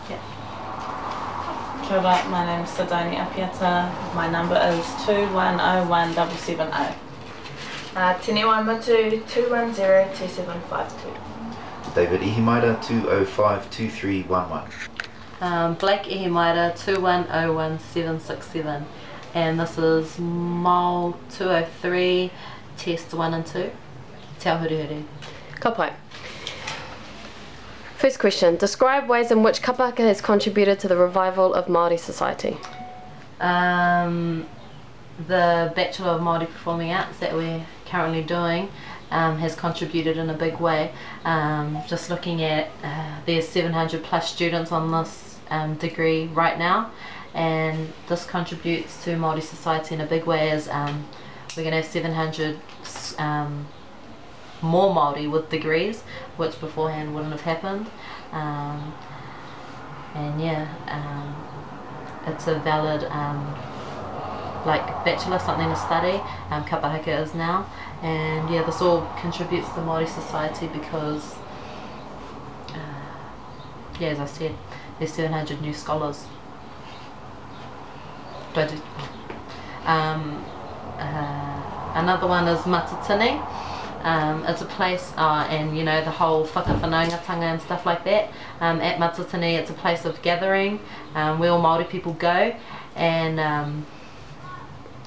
Yeah. Kia ora, my name is Sidoni Apiata. My number is 2101-770. Tene Waimatu 2102752. David Ihimaira 2052311. Blake Ihimaira 2101767, and this is Mole 203 test 1 and 2. Te Ahurihuri. Ka pai. First question, describe ways in which Kapahaka has contributed to the revival of Māori society. The Bachelor of Māori Performing Arts that we're currently doing has contributed in a big way. Just looking at, there's 700 plus students on this degree right now, and this contributes to Māori society in a big way, as we're going to have 700 more Māori with degrees, which beforehand wouldn't have happened. And yeah, it's a valid like bachelor, something to study. Kapahaka is now, and yeah, this all contributes to the Māori society because yeah, as I said, there's 700 new scholars. Another one is Matatini. It's a place, and you know, the whole whakawhanaungatanga and stuff like that. At Matatini, it's a place of gathering where all Māori people go, and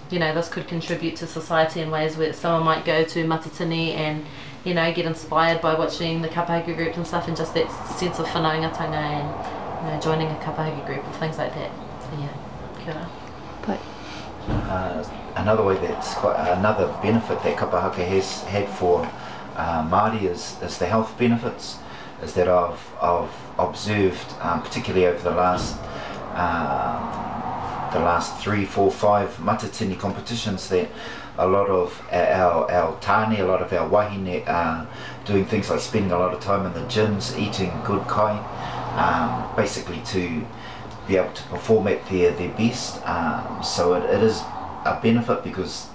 you know, this could contribute to society in ways where someone might go to Matatini and, you know, get inspired by watching the Kapahaka group and stuff, and just that sense of whanaungatanga and, you know, joining a Kapahaka group and things like that. So yeah, kia ora. But Another way that's quite another benefit that Kapahaka has had for Māori is the health benefits, is that I've observed, particularly over the last 3, 4, 5 matatini competitions, that a lot of our tāne, a lot of our wahine are doing things like spending a lot of time in the gyms, eating good kai, basically to be able to perform at their best. So it is a benefit because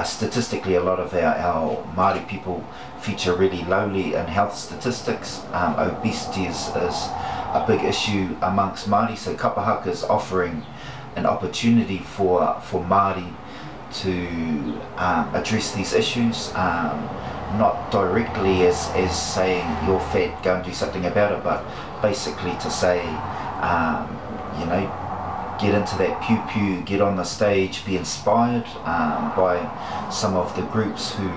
statistically a lot of our Māori people feature really lowly in health statistics. Obesity is a big issue amongst Māori, so Kapahaka is offering an opportunity for Māori to address these issues, not directly as saying you're fat, go and do something about it, but basically to say, you know, get into that pew, get on the stage, be inspired by some of the groups who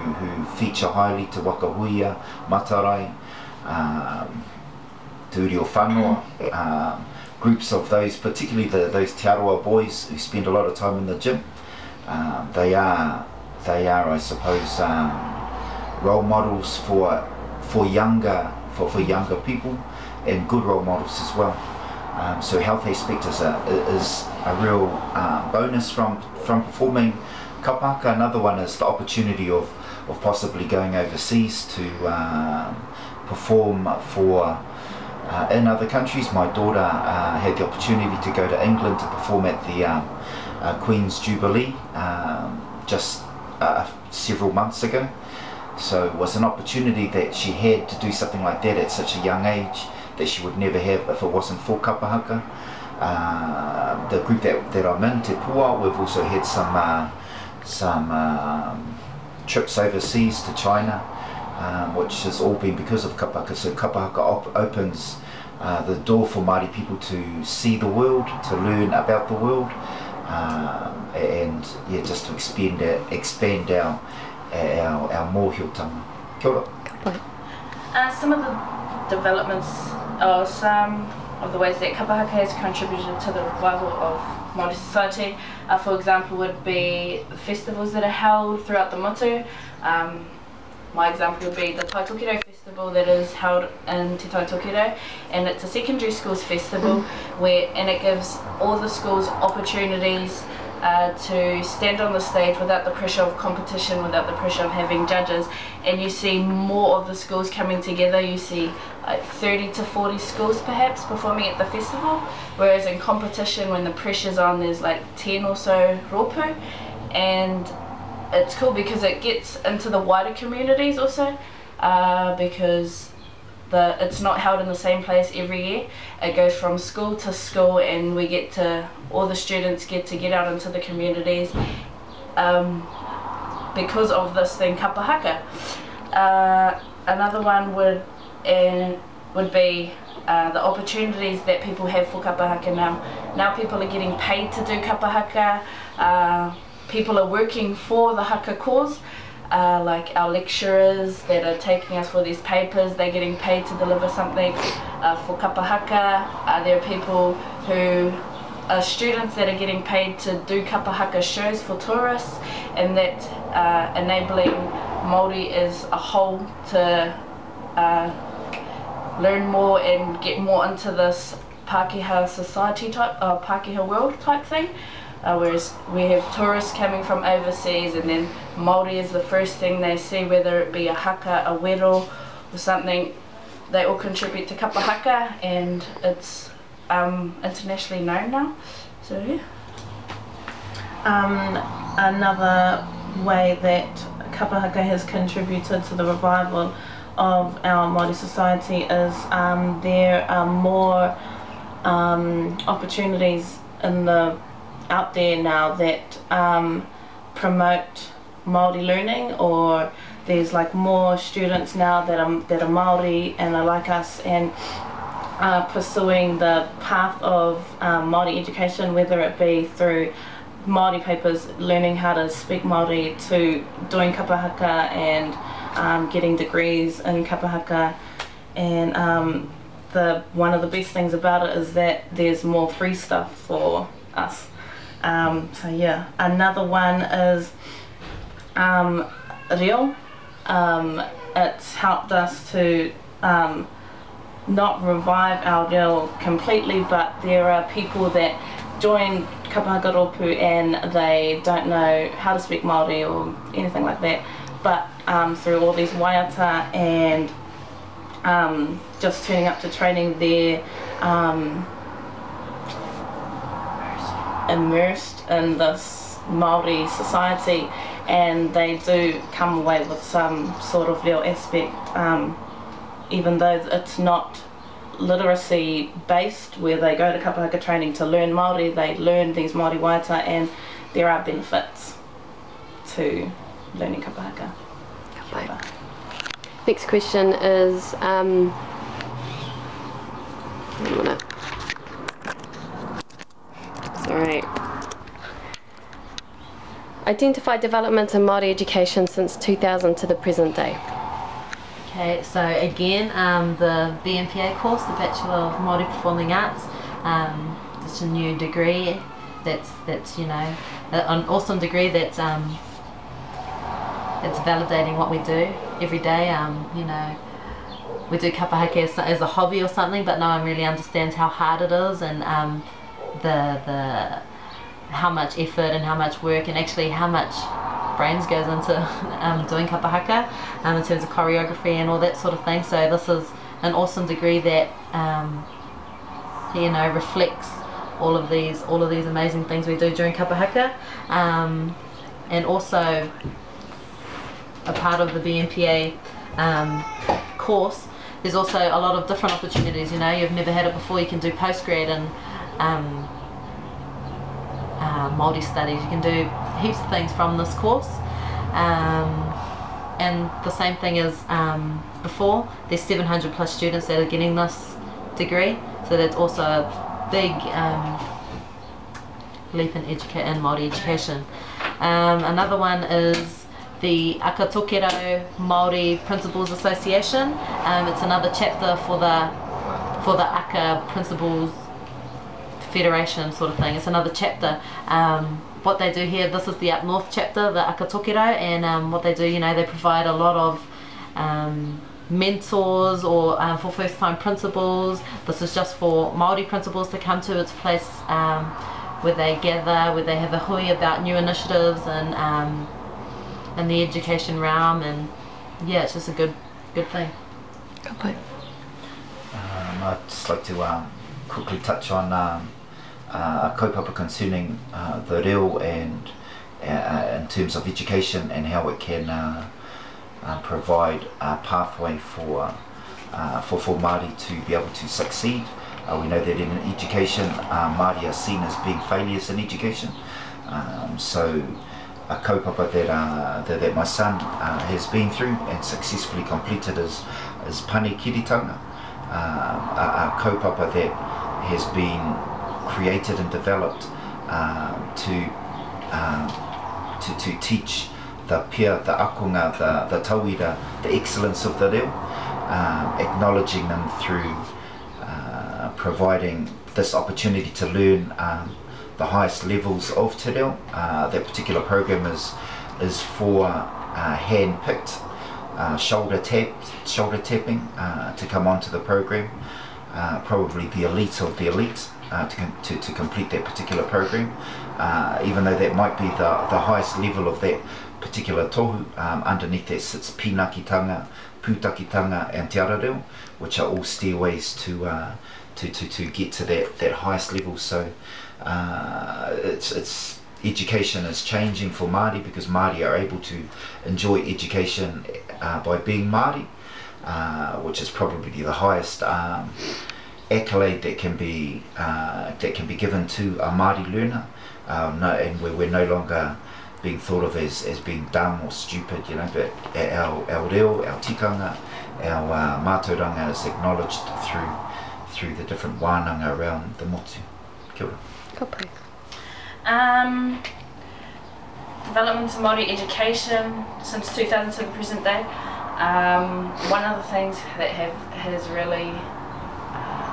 feature highly, Te Wakahuia, Matarai, Te Uri o Whanua, groups of those, particularly those Te Arawa boys who spend a lot of time in the gym. They are, I suppose, role models for younger people, and good role models as well. So health aspect is a real bonus from performing Kapahaka. Another one is the opportunity of possibly going overseas to perform for in other countries. My daughter had the opportunity to go to England to perform at the Queen's Jubilee just several months ago. So it was an opportunity that she had to do something like that at such a young age that she would never have if it wasn't for Kapahaka. The group that I'm in, Te Pua, we've also had some trips overseas to China, which has all been because of Kapahaka. So Kapahaka opens the door for Māori people to see the world, to learn about the world, and yeah, just to expand our mōhiotanga. Kia ora. Some of the developments, or some of the ways that Kapahaka has contributed to the revival of Māori society, for example, would be the festivals that are held throughout the motu. My example would be the Taitokerau Festival that is held in Te Taitokerau, and it's a secondary schools festival and it gives all the schools opportunities to stand on the stage without the pressure of competition, without the pressure of having judges, and you see more of the schools coming together. You see like 30 to 40 schools perhaps performing at the festival, whereas in competition, when the pressure's on, there's like 10 or so rōpū, and it's cool because it gets into the wider communities also, because it's not held in the same place every year. It goes from school to school, and all the students get to get out into the communities because of this thing, kapa haka. Another one would be the opportunities that people have for kapa haka now. Now people are getting paid to do kapa haka. People are working for the haka cause. Like our lecturers that are taking us for these papers, they're getting paid to deliver something for kapa haka. There are people who are students that are getting paid to do kapa haka shows for tourists, and that enabling Māori as a whole to learn more and get more into this Pākehā society type, Pākehā world type thing. Whereas we have tourists coming from overseas, and then Māori is the first thing they see, whether it be a haka, a wero or something. They all contribute to kapa haka, and it's internationally known now. So yeah. Another way that kapa haka has contributed to the revival of our Māori society is there are more opportunities out there now that promote Māori learning, or there's like more students now that are Māori and are like us and are pursuing the path of Māori education, whether it be through Māori papers, learning how to speak Māori, to doing kapa haka and getting degrees in kapa haka. And one of the best things about it is that there's more free stuff for us. So yeah, another one is reo. It's helped us to not revive our reo completely, but there are people that join kapa haka rōpū and they don't know how to speak Māori or anything like that, but through all these waiata and just turning up to training, they're immersed in this Māori society, and they do come away with some sort of real aspect, even though it's not literacy based, where they go to kapa haka training to learn Māori. They learn these Māori waiata, and there are benefits to learning kapa haka. Next question is sorry. Identify developments in Māori education since 2000 to the present day. Okay, so again, the BMPA course, the Bachelor of Māori Performing Arts, just a new degree that's you know, an awesome degree that's it's validating what we do every day. You know, we do kapa haka as a hobby or something, but no one really understands how hard it is, and the how much effort and how much work and actually how much brains goes into doing kapa haka in terms of choreography and all that sort of thing. So this is an awesome degree that you know, reflects all of these amazing things we do during kapa haka, and also a part of the BMPA course. There's also a lot of different opportunities. You know, you've never had it before. You can do postgrad and Māori studies. You can do heaps of things from this course, and the same thing as before. There's 700 plus students that are getting this degree, so that's also a big leap in Māori education. Another one is the Aka Tokero Māori Principals Association. It's another chapter for the Aka Principals Federation sort of thing. It's another chapter. What they do here, this is the up north chapter, the Aka Tokero, and what they do, you know, they provide a lot of mentors or for first time principals. This is just for Māori principals to come to. It's a place where they gather, where they have a hui about new initiatives and in the education realm, and yeah, it's just a good thing. Okay. I'd just like to quickly touch on a kaupapa concerning the reo and in terms of education and how it can provide a pathway for for Māori to be able to succeed. We know that in education, Māori are seen as being failures in education. So a kaupapa that my son has been through and successfully completed his pane kiritanga. A kaupapa that has been created and developed to teach the pia, the akonga, the tauira, the excellence of the reo, acknowledging them through providing this opportunity to learn the highest levels of te reo. That particular program is for hand-picked, shoulder tapping to come onto the program. Probably the elite of the elite to complete that particular program. Even though that might be the highest level of that particular tohu, underneath that sits pinakitanga, putakitanga and te ara reo, which are all stairways to get to that highest level. So it's education is changing for Māori, because Māori are able to enjoy education by being Māori, which is probably the highest accolade that can be given to a Māori learner. And we're no longer being thought of as being dumb or stupid, you know, but our reo, our tikanga, our mātauranga is acknowledged through the different wānanga around the motu. Kia ora. Kapai. Developments in Māori education since 2000 to the present day. One of the things that has really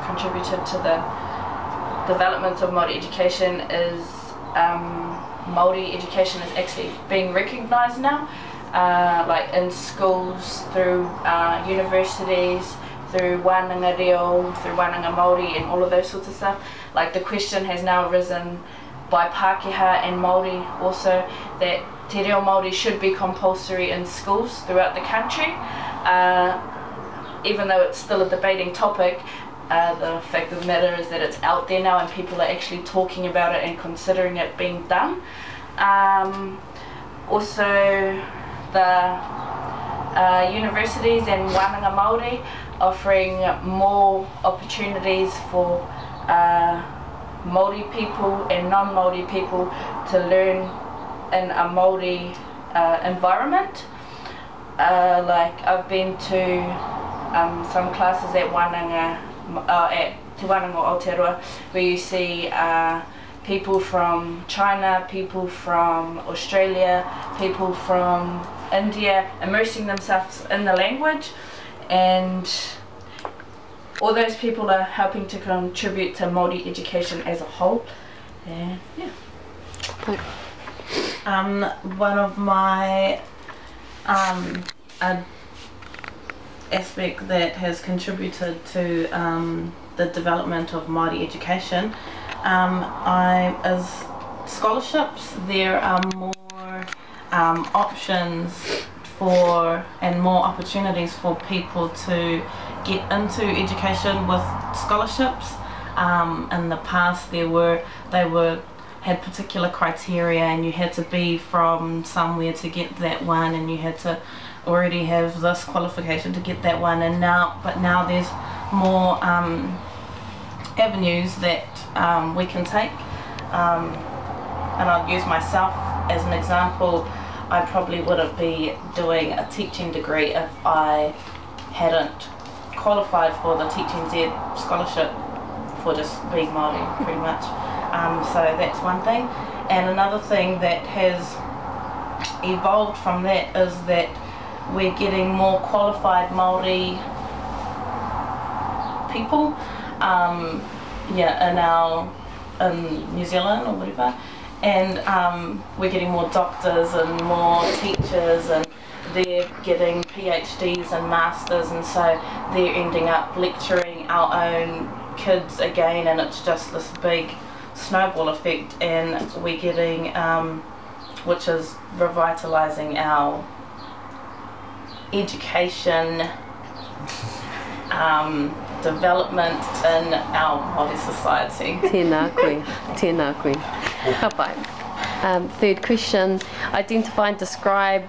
contributed to the development of Māori education is Māori education is actually being recognised now, like in schools, through universities, through wānanga reo, through wānanga Māori and all of those sorts of stuff. Like the question has now arisen by Pākehā and Māori also that te reo Māori should be compulsory in schools throughout the country. Even though it's still a debating topic, the fact of the matter is that it's out there now and people are actually talking about it and considering it being done. Also the universities and wānanga Māori offering more opportunities for Māori people and non-Māori people to learn in a Māori environment. Like I've been to some classes at Wānanga, at Te Wānanga o Aotearoa, where you see people from China, people from Australia, people from India immersing themselves in the language, and all those people are helping to contribute to Māori education as a whole. And yeah. One of my aspect that has contributed to the development of Māori education is scholarships. There are more options for and more opportunities for people to get into education with scholarships. In the past they had particular criteria and you had to be from somewhere to get that one, and you had to already have this qualification to get that one, and now there's more avenues that we can take, and I'll use myself as an example. I probably wouldn't be doing a teaching degree if I hadn't qualified for the Teaching Z scholarship for just being Māori, pretty much. So that's one thing. And another thing that has evolved from that is that we're getting more qualified Māori people in New Zealand or whatever, and we're getting more doctors and more teachers, and they're getting PhDs and masters, and so they're ending up lecturing our own kids again, and it's just this big snowball effect, and we're getting which is revitalizing our education development in our Māori society. Tēnā koe, tēnā koe. Ka pai. Third question, identify and describe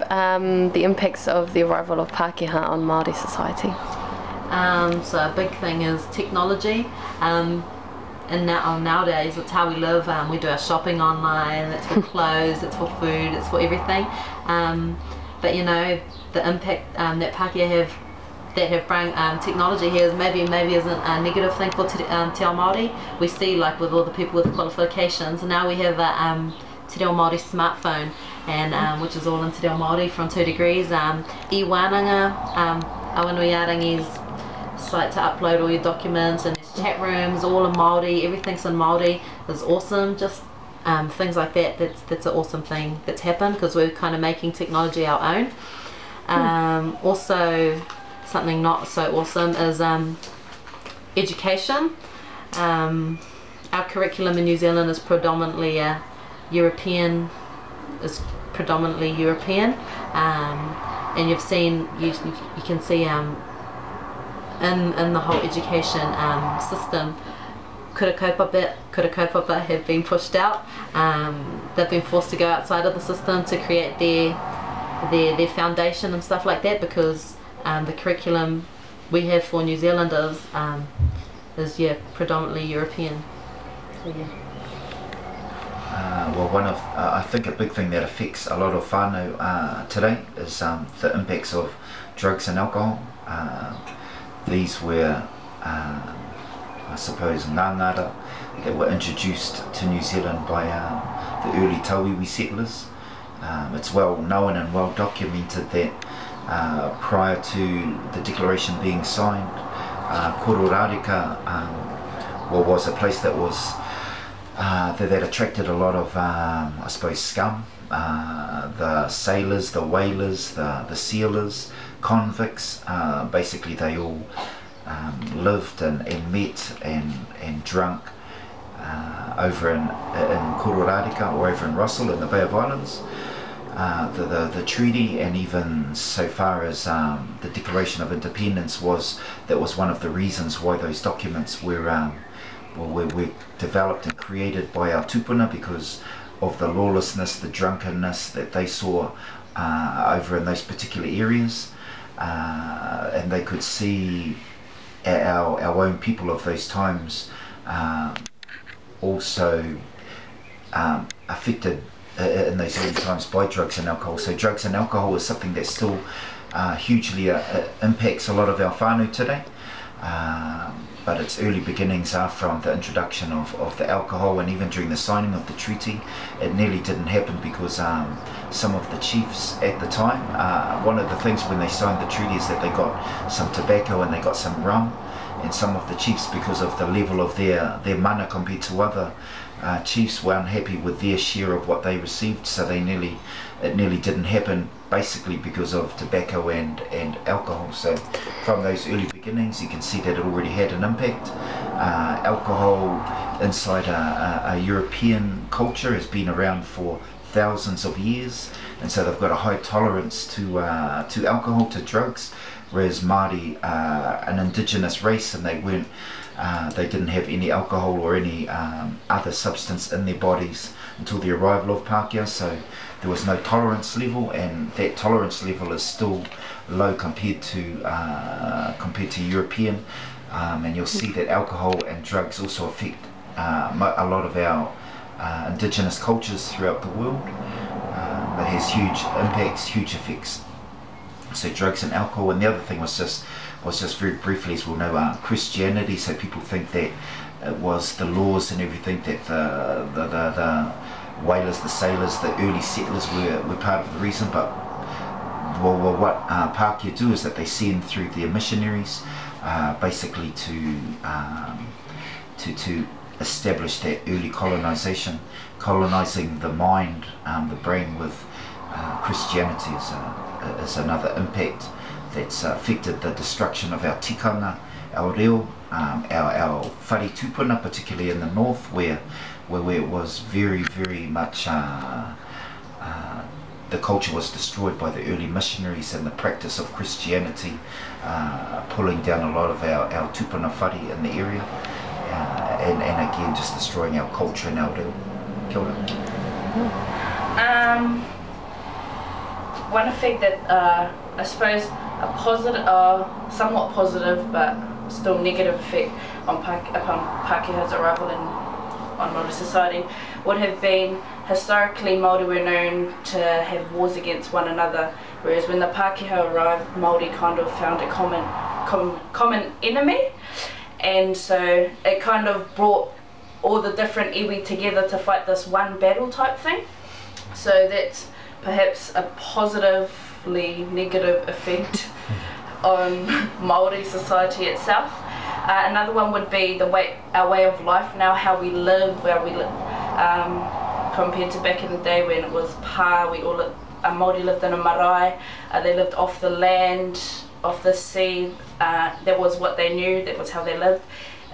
the impacts of the arrival of Pākehā on Māori society. So a big thing is technology. And nowadays it's how we live. We do our shopping online, it's for clothes, it's for food, it's for everything. But you know, the impact that Pākehā have brought technology here is maybe isn't a negative thing for Te Reo Māori. We see, like, with all the people with qualifications, now we have a Te Reo Māori smartphone, and which is all in Te Reo Māori from 2 degrees. I wānanga, Awanuiarangi's site to upload all your documents, and there's chat rooms all in Māori, everything's in Māori. Is awesome. Just things like that, that's an awesome thing that's happened, because we're kind of making technology our own. Also, something not so awesome is education. Our curriculum in New Zealand is predominantly European, and you've seen, you can see in the whole education system, kura kaupapa have been pushed out. They've been forced to go outside of the system to create their foundation and stuff like that, because the curriculum we have for New Zealanders is predominantly European. So well, I think a big thing that affects a lot of whānau today is the impacts of drugs and alcohol. These were, I suppose, ngangara that were introduced to New Zealand by the early Tauiwi settlers. It's well known and well documented that prior to the declaration being signed, Kororareka was a place that was that attracted a lot of, I suppose, scum. The sailors, the whalers, the sealers, convicts, basically they all lived and met and drunk over in Kororareka, or over in Russell in the Bay of Islands. The treaty, and even so far as the Declaration of Independence, was one of the reasons why those documents were developed and created by our tupuna, because of the lawlessness, the drunkenness that they saw over in those particular areas, and they could see our own people of those times also affected in those early times by drugs and alcohol. So drugs and alcohol is something that still hugely impacts a lot of our whānau today. But its early beginnings are from the introduction of the alcohol, and even during the signing of the treaty it nearly didn't happen because some of the chiefs at the time, one of the things when they signed the treaty is that they got some tobacco and they got some rum, and some of the chiefs, because of the level of their mana compared to other chiefs, were unhappy with their share of what they received, so it nearly didn't happen, basically because of tobacco and alcohol. So from those early beginnings you can see that it already had an impact. Alcohol inside a European culture has been around for thousands of years, and so they've got a high tolerance to alcohol, to drugs, whereas Māori are an indigenous race, and they didn't have any alcohol or any other substance in their bodies until the arrival of Pākehā, so there was no tolerance level, and that tolerance level is still low compared to European, and you'll see that alcohol and drugs also affect a lot of our indigenous cultures throughout the world. It has huge impacts, huge effects. So drugs and alcohol, and the other thing was just very briefly, as we'll know, Christianity. So people think that it was the laws and everything that the whalers, the sailors, the early settlers were part of the reason, but what Pākehā do is that they send through their missionaries, basically to establish that early colonization, colonizing the mind, the brain with Christianity is another impact that's affected the destruction of our tikanga, our reo, our whare tupuna, particularly in the north, where it was very, very much the culture was destroyed by the early missionaries and the practice of Christianity, pulling down a lot of our tupuna whare in the area, and again just destroying our culture and our reo. Kia ora. One effect that I suppose a positive, somewhat positive but still negative effect upon Pākehā's arrival on Māori society would have been, historically Māori were known to have wars against one another, whereas when the Pākehā arrived, Māori kind of found a common enemy, and so it kind of brought all the different iwi together to fight this one battle type thing. So that's perhaps a positively negative effect on Māori society itself. Another one would be our way of life now, how we live, compared to back in the day when it was pā, Māori lived in a marae, they lived off the land, off the sea, that was what they knew, that was how they lived,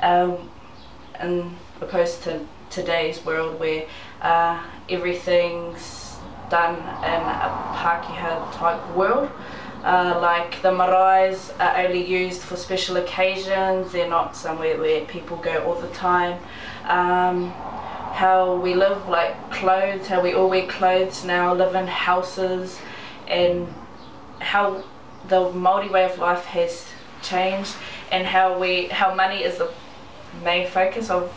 and opposed to today's world where everything's done in a Pākehā type world. Like the maraes are only used for special occasions, they're not somewhere where people go all the time. How we live, like clothes, how we all wear clothes now, live in houses, and how the Māori way of life has changed, and how money is the main focus of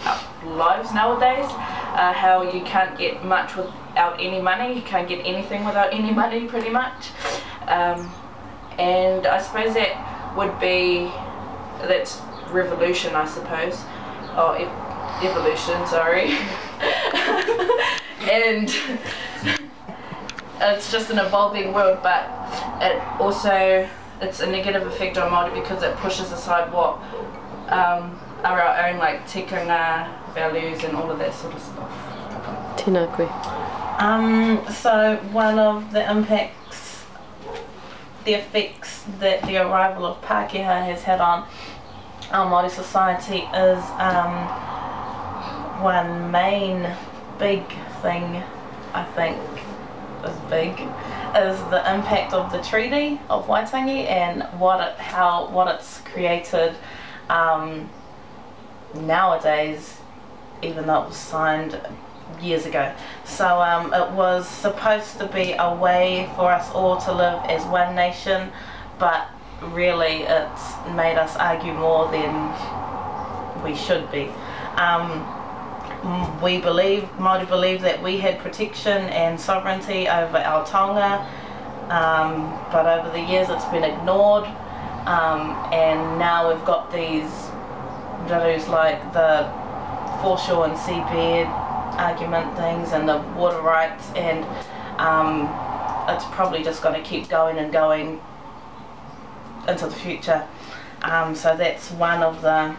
our lives nowadays. How you can't get much without any money, you can't get anything without any money pretty much. And I suppose that's revolution, I suppose, or evolution, sorry. And it's just an evolving world, but it's a negative effect on Māori because it pushes aside what are our own like tikanga values and all of that sort of stuff. Tēnā koe. So one of the effects that the arrival of Pākehā has had on our Māori society is one main big thing, I think, is the impact of the Treaty of Waitangi and what it's created nowadays, even though it was signed years ago. So it was supposed to be a way for us all to live as one nation, but really it's made us argue more than we should be. Māori believe that we had protection and sovereignty over our taonga, but over the years it's been ignored, and now we've got these values like the foreshore and seabed argument things and the water rights, and it's probably just going to keep going and going into the future. So that's one of the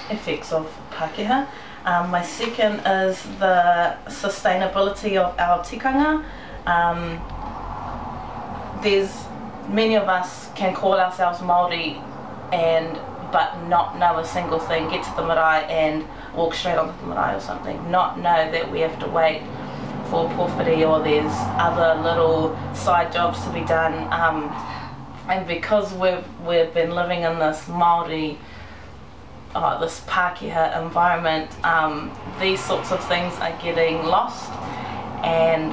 effects of Pākehā. My second is the sustainability of our tikanga. Many of us can call ourselves Māori but not know a single thing, get to the marae and walk straight onto the marae or something, not know that we have to wait for pōwhiri or there's other little side jobs to be done, and because we've been living in this Māori, this Pākehā environment, these sorts of things are getting lost, and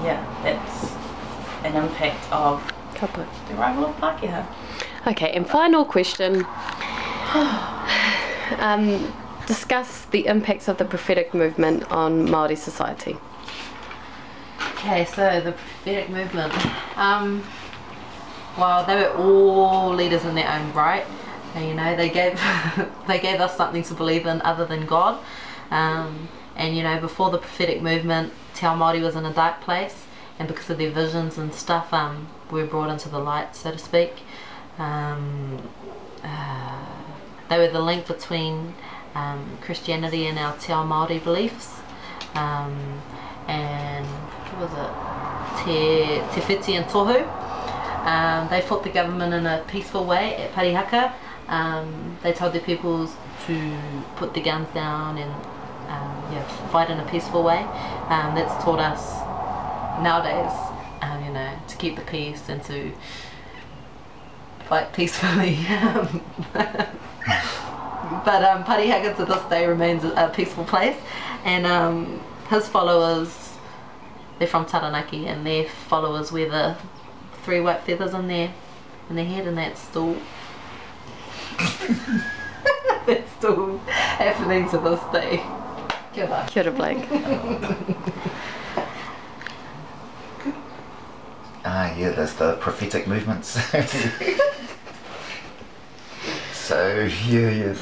yeah, that's an impact of the arrival of Pākehā. Okay, and final question. Discuss the impacts of the prophetic movement on Māori society. Okay, so the prophetic movement. Well, they were all leaders in their own right. And, they gave us something to believe in other than God. And before the prophetic movement, Te Ao Māori was in a dark place, and because of their visions and stuff, we were brought into the light, so to speak. They were the link between Christianity and our Te Ao Māori beliefs, and what was it? Te Whiti and Tohu. They fought the government in a peaceful way at Parihaka. They told their peoples to put their guns down and fight in a peaceful way. That's taught us nowadays, to keep the peace and to fight peacefully. But Parihaka to this day remains a peaceful place, and his followers, they're from Taranaki, and their followers wear the 3 white feathers on their head, and that's still that's still happening to this day. Kia ora. Kia ora, Blake. Yeah, there's the prophetic movements. So, yeah.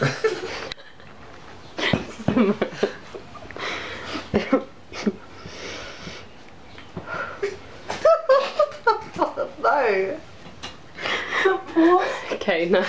No. Okay, no.